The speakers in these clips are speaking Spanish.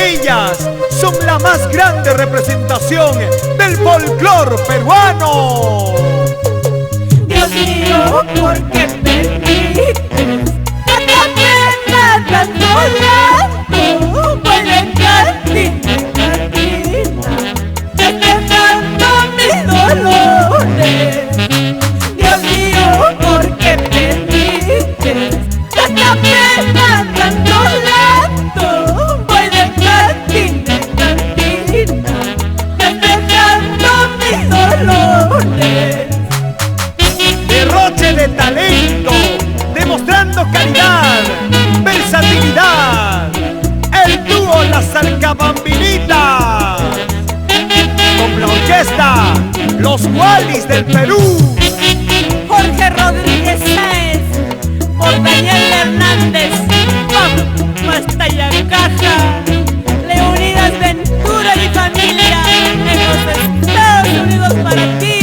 Ellas son la más grande representación del folclore peruano. Dios mío, ¿por qué permites tanta pena, tanto llanto? Voy de cantina en cantina, despejando mis dolores. Dios mío, ¿por qué permites tanta pena, tanto llanto? Voy de cantina en cantina, despejando mis dolores. Derroche de talento, demostrando calidad, versatilidad. El dúo Las Arcabambinitas, con la orquesta Los Wallis del Perú. Jorge Rodríguez Sáez, por Daniel Hernández, Pablo Pastayacaja, Leonidas Ventura y familia en los Estados Unidos para ti.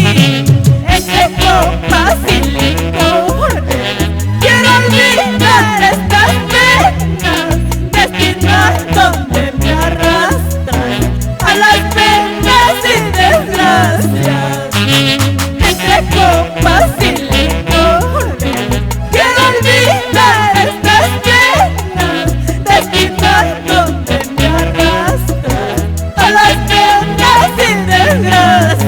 Entre copas y licores, quiero olvidar estas penas, destinos donde me arrastran a las penas y desgracias. Entre copas y licores, quiero olvidar estas penas, destinos donde me arrastran a las penas y desgracias.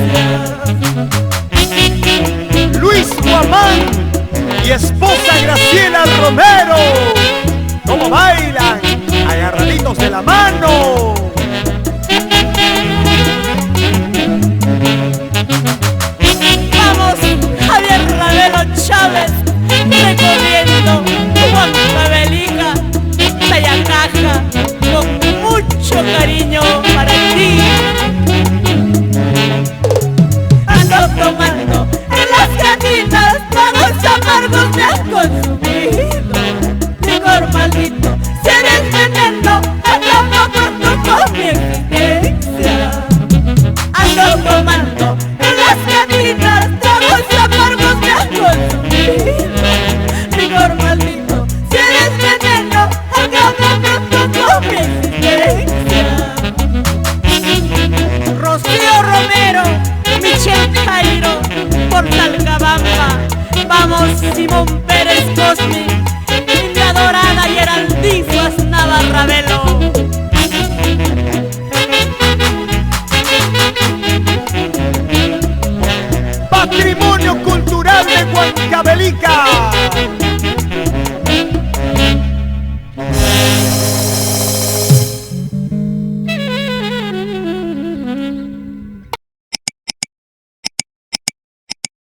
Luis Guamán y esposa Graciela Romero, como bailan agarraditos de la mano. Vamos, Javier Ravelo Chávez, recorriendo Huancavelica, Tayacaja, con mucho cariño para ti. Ando tomando en las cantinas, tragos amargos me han consumido. Licor maldito, si eres veneno, acabo con mi existencia. Ando tomando en las cantinas, tragos amargos me han consumido. Licor maldito, si eres veneno, acabo con mi existencia. Rocío Romero, Michelle Jairo, por Talcabamba. Vamos, Simón Pérez Cosmi,